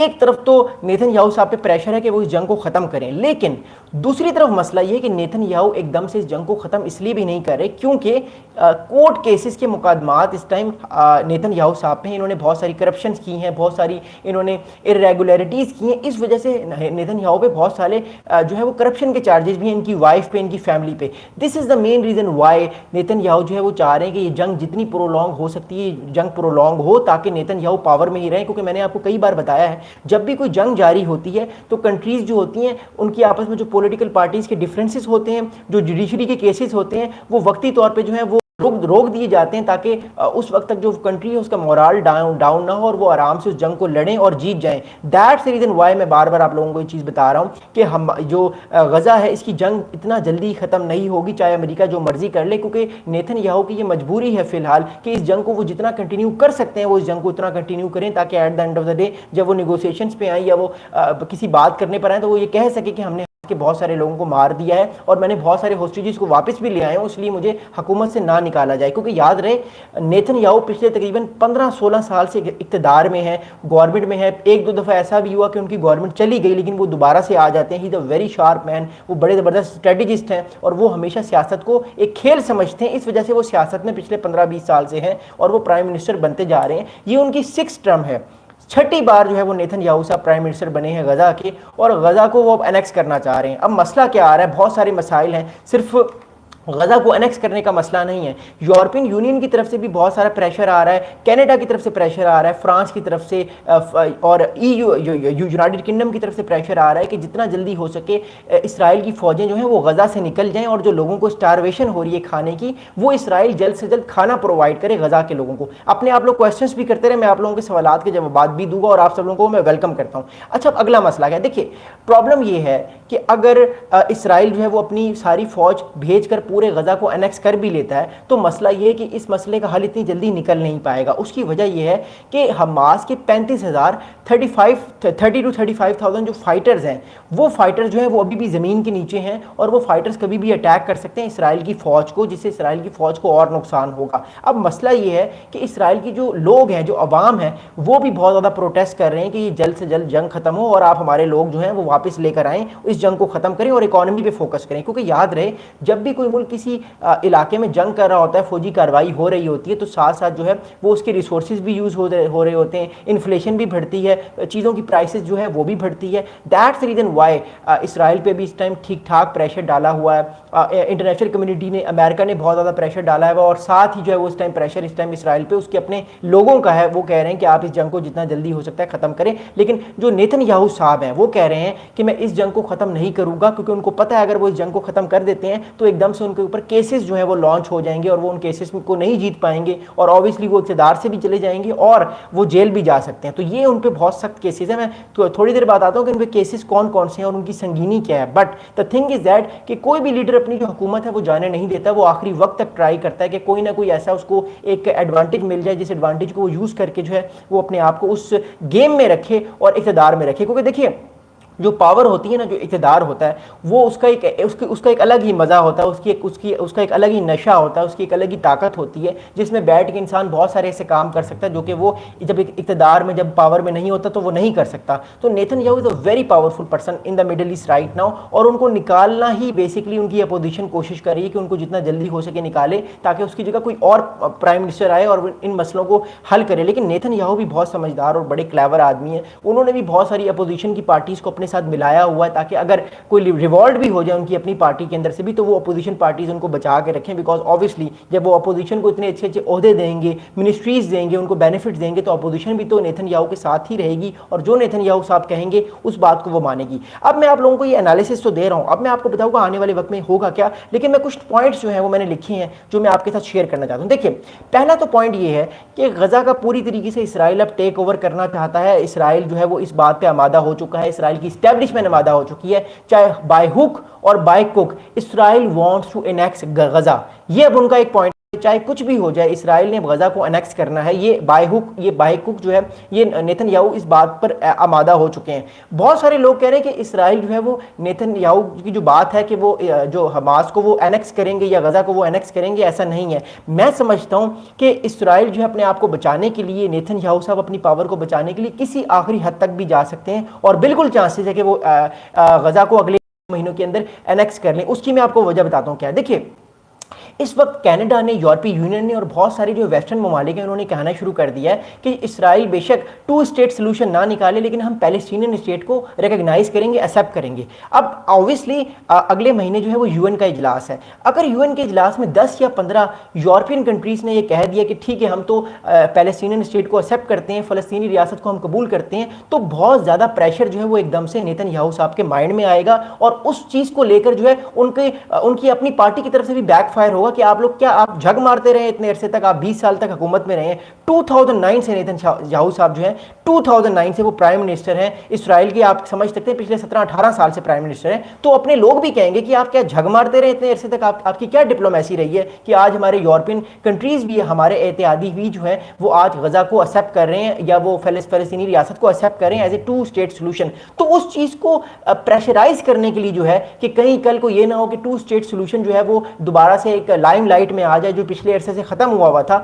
ایک طرف تو نیتن साहब पे प्रेशर है कि वो इस जंग को ख़त्म करें, लेकिन दूसरी तरफ मसला ये है कि नेतन एकदम से इस जंग को ख़त्म इसलिए भी नहीं कर रहे क्योंकि कोर्ट केसेस के मुकदमात इस टाइम नेतन साहब पे हैं. इन्होंने बहुत सारी करप्शन की हैं, बहुत सारी इन्होंने इरेगुलरिटीज़ की हैं. इस वजह से नेतन पे बहुत सारे जो है वो करप्शन के चार्जेस भी हैं इनकी वाइफ पे, इनकी फैमिली पे. This is the main reason why नेतन जो है वो चाह रहे हैं कि ये जंग जितनी प्रोलॉन्ग हो सकती है जंग प्रोलॉन्ग हो, ताकि नेतन पावर में ही रहें. क्योंकि मैंने आपको कई बार बताया है, जब भी कोई जंग जारी होती है तो कंट्रीज़ जो होती हैं उनकी आपस में जो पॉलिटिकल पार्टीज़ के डिफरेंसेस होते हैं, जो जुडिशरी के केसेस होते हैं, वो वक्ती तौर पे जो है वो रोक दिए जाते हैं, ताकि उस वक्त तक जो कंट्री है उसका मोरल डाउन ना हो और वो आराम से उस जंग को लड़ें और जीत जाएं. दैट्स द रीज़न वाई मैं बार बार आप लोगों को ये चीज़ बता रहा हूँ कि हम जो गज़ा है इसकी जंग इतना जल्दी ख़त्म नहीं होगी, चाहे अमेरिका जो मर्जी कर ले, क्योंकि नेतन की ये मजबूरी है फ़िलहाल कि इस जंग को वो जितना कंटिन्यू कर सकते हैं वो इस जंग को उतना कंटिन्यू करें, ताकि at the end of the day जब वो निगोसिएशंस पे आएँ या वो किसी बात करने पर आए तो वो ये कह सके कि हमने कि बहुत सारे लोगों को मार दिया है और मैंने बहुत सारे होस्टेजेस को वापस भी ले आए हूँ, इसलिए मुझे हुकूमत से ना निकाला जाए. क्योंकि याद रहे नेतन पिछले तकरीबन 15-16 साल से इक़्तिदार में है, गवर्नमेंट में है. एक दो दफ़ा ऐसा भी हुआ कि उनकी गवर्नमेंट चली गई लेकिन वो दोबारा से आ जाते हैं. He is a very sharp man, वो बड़े ज़बरदस्त स्ट्रेटजिस्ट हैं और वो हमेशा सियासत को एक खेल समझते हैं. इस वजह से वो सियासत में पिछले 15-20 साल से हैं और वो प्राइम मिनिस्टर बनते जा रहे हैं. ये उनकी 6th टर्म है, 6ठी बार जो है वो नेतन साहब प्राइम मिनिस्टर बने हैं गज़ा के, और गज़ा को वो अब एनेक्स करना चाह रहे हैं. अब मसला क्या आ रहा है, बहुत सारे मसाइल हैं, सिर्फ गज़ा को एनेक्स करने का मसला नहीं है. यूरोपियन यूनियन की तरफ से भी बहुत सारा प्रेशर आ रहा है, कनाडा की तरफ से प्रेशर आ रहा है, फ्रांस की तरफ से और यूनाइटेड किंगडम की तरफ से प्रेशर आ रहा है कि जितना जल्दी हो सके इसराइल की फ़ौजें जो हैं वो गज़ा से निकल जाएं और जो लोगों को स्टारवेशन हो रही है खाने की, वो इसराइल जल्द से जल्द खाना प्रोवाइड करे गज़ा के लोगों को. अपने आप लोग क्वेश्चंस भी करते रहे, मैं आप लोगों के सवालात के जवाब भी दूंगा और आप सब लोगों को मैं वेलकम करता हूँ. अच्छा, अगला मसला क्या है, देखिए प्रॉब्लम ये है कि अगर इसराइल जो है वो अपनी सारी फ़ौज भेज कर पूरे गज़ा को एनेक्स कर भी लेता है तो मसला ये है कि इस मसले का हल इतनी जल्दी निकल नहीं पाएगा. उसकी वजह यह है कि हमास के 30 to 35,000 जो फाइटर्स हैं, वो फाइटर्स जो हैं वो अभी भी ज़मीन के नीचे हैं और वो फाइटर्स कभी भी अटैक कर सकते हैं इसराइल की फ़ौज को, जिससे इसराइल की फ़ौज को और नुकसान होगा. अब मसला ये है कि इसराइल की जो लोग हैं, जो अवाम है, वो भी बहुत ज़्यादा प्रोटेस्ट कर रहे हैं कि ये जल्द से जल्द जंग ख़त्म हो और आप हमारे लोग जो हैं वो वापस लेकर आएँ, इस जंग को ख़त्म करें और इकॉनमी पे फोकस करें. क्योंकि याद रहे, जब भी कोई मुल्क किसी इलाके में जंग कर रहा होता है, फौजी कार्रवाई हो रही होती है, तो साथ साथ जो है वो उसके रिसोर्सेज भी यूज़ हो रहे होते हैं, इन्फ्लेशन भी बढ़ती है, चीज़ों की प्राइसेस जो है वो भी बढ़ती है. That's the reason why Israel पे भी इस टाइम ठीक ठाक प्रेशर डाला हुआ है. इंटरनेशनल कम्युनिटी ने, अमेरिका ने बहुत ज़्यादा प्रेशर डाला है और साथ ही जो है वो इस टाइम प्रेशर इस टाइम इसराइल पे उसके अपने लोगों का है. वो कह रहे हैं कि आप इस जंग को जितना जल्दी हो सकता है ख़त्म करें. लेकिन जो नेतन साहब हैं वो कह रहे हैं कि मैं इस जंग को ख़त्म नहीं करूँगा, क्योंकि उनको पता है अगर वो इस जंग को ख़त्म कर देते हैं तो एकदम से उनके ऊपर केसेस जो है वो लॉन्च हो जाएंगे और वो उन केसेस को नहीं जीत पाएंगे और ऑब्वियसली वो इक़्तिदार से भी चले जाएंगे और वो जेल भी जा सकते हैं. तो ये उन पे बहुत सख्त केसेस हैं. मैं तो थोड़ी देर बाद आता हूँ कि उन पे केसेस कौन कौन से हैं और उनकी संगीनी क्या है. But the thing is that कि कोई भी लीडर अपनी जो हुकूमत है वो जाने नहीं देता, वो आखिरी वक्त तक ट्राई करता है कि कोई ना कोई ऐसा उसको एक एडवांटेज मिल जाए जिस एडवांटेज को वो यूज़ करके जो है वो अपने आप को उस गेम में रखे और इक़्तिदार में रखे. क्योंकि देखिए, जो पावर होती है ना, जो इक़्तिदार होता है, वो उसका एक अलग ही मज़ा होता है, उसका एक अलग ही नशा होता है, उसकी एक अलग ही ताकत होती है, जिसमें बैठ के इंसान बहुत सारे ऐसे काम कर सकता है जो कि वो जब इक़्तिदार में, जब पावर में नहीं होता तो वो नहीं कर सकता. तो नेतन is a very powerful person in the middle east right now, और उनको निकालना ही बेसिकली उनकी अपोजिशन कोशिश कर रही है कि उनको जितना जल्दी हो सके निकाले, ताकि उसकी जगह कोई और प्राइम मिनिस्टर आए और इन मसलों को हल करे. लेकिन नेतन भी बहुत समझदार और बड़े क्लेवर आदमी हैं. उन्होंने भी बहुत सारी अपोजिशन की पार्टीज़ को अपने साथ मिलाया हुआ है, ताकि अगर कोई रिवॉल्ट भी हो जाए उनकी अपनी पार्टी के अंदर से भी तो वो अपोजिशन पार्टीज उनको बचा के रखें. बिकॉज ऑब्वियसली जब वो अपोजिशन को इतने अच्छे अच्छे ओहदे देंगे, मिनिस्ट्रीज देंगे, उनको बेनिफिट देंगे, तो अपोजिशन भी तो नेतन्याहू के साथ ही रहेगी और जो नेतन्याहू साहब कहेंगे उस बात को वो मानेगी. अब मैं आप लोगों को ये एनालिसिस तो दे रहा हूँ, अब मैं आपको बताऊंगा आने वाले वक्त में होगा क्या, लेकिन मैं कुछ पॉइंट्स जो हैं वो मैंने लिखे हैं जो मैं आपके साथ शेयर करना चाहता हूँ. देखिए, पहला तो पॉइंट ये है कि गजा का पूरी तरीके से इसराइल अब टेक ओवर करना चाहता है. इसराइल जो है वो इस बात पे आमादा हो चुका है, इसराइल की इस्टेब्लिशमेंट आमादा हो चुकी है, चाहे बाय हुक और बाय कुक. Israel wants to annex Gaza, ये अब उनका एक पॉइंट چاہے کچھ بھی ہو جائے اسرائیل نے غزہ کو انیکس کرنا ہے، یہ بائی حق جو ہے یہ نیتن یاہو اس بات پر آمادہ ہو چکے ہیں۔ بہت سارے لوگ کہہ رہے ہیں کہ اسرائیل جو ہے وہ نیتن یاہو کی جو بات ہے کہ وہ جو حماس کو وہ انیکس کریں گے یا غزہ کو وہ انیکس کریں گے، ایسا نہیں ہے۔ میں سمجھتا ہوں کہ اسرائیل جو ہے اپنے آپ کو بچانے کے لیے، نیتن یاہو صاحب اپنی پاور کو بچانے کے لیے کسی آخری حد تک بھی جا سکتے ہیں، اور بالکل چانسز ہے کہ وہ غزہ کو اگلے مہینوں کے اندر انیکس کر لیں۔ اس کی میں آپ کو وجہ بتاتا ہوں کیا ہے۔ دیکھیے اس وقت کینیڈا نے، یورپی یونین نے اور بہت سارے جو ویسٹرن ممالک ہیں انہوں نے کہنا شروع کر دیا ہے کہ اسرائیل بے شک 2 اسٹیٹ سلوشن نہ نکالے لیکن ہم پیلسٹینین اسٹیٹ کو ریکگنائز کریں گے، ایکسیپٹ کریں گے۔ اب آبویسلی اگلے مہینے جو ہے وہ UN کا اجلاس ہے، اگر UN کے اجلاس میں 10 یا 15 یورپین کنٹریز نے یہ کہہ دیا کہ ٹھیک ہے ہم تو پیلسٹینین اسٹیٹ کو ایکسیپٹ کرتے ہیں، فلسطینی ریاست کو ہم قبول کرتے ہیں، تو بہت زیادہ پریشر جو ہے وہ ایک دم سے نیتن یاہو صاحب کے مائنڈ میں آئے گا، اور اس چیز کو لے کر جو ہے ان کی اپنی پارٹی کی طرف سے بھی بیک فائر ہوگا کہ آپ لوگ کیا آپ جھگ مارتے رہے اتنے عرصے تک، آپ 20 سال تک حکومت میں رہے ہیں۔ 2009 سے نیتن یاہو صاحب جو ہیں 2009 سے وہ پرائم منسٹر ہیں اسرائیل کے، آپ سمجھ سکتے ہیں پچھلے 17-18 سال سے پرائم منسٹر ہیں، تو اپنے لوگ بھی کہیں گے کہ آپ کیا جھگ مارتے رہے اتنے عرصے تک، آپ کی کیا ڈپلومیسی رہی ہے کہ آج ہمارے یورپین کنٹریز بھی ہمارے اتحادی بھی جو ہیں وہ آج غزہ کو ایکسیپٹ کر رہے ہیں یا وہ فلسطینی ریاست کو ایکسیپٹ کر رہے ہیں ایز اے 2 اسٹیٹ سلوشن۔ تو اس چیز کو پریشرائز کرنے کے لیے جو ہے کہ کہیں کل کو یہ نہ ہو کہ 2 اسٹیٹ سلوشن جو ہے وہ دوبارہ سے ایک لائم لائٹ میں آ جائے جو پچھلے عرصے سے ختم ہوا تھا،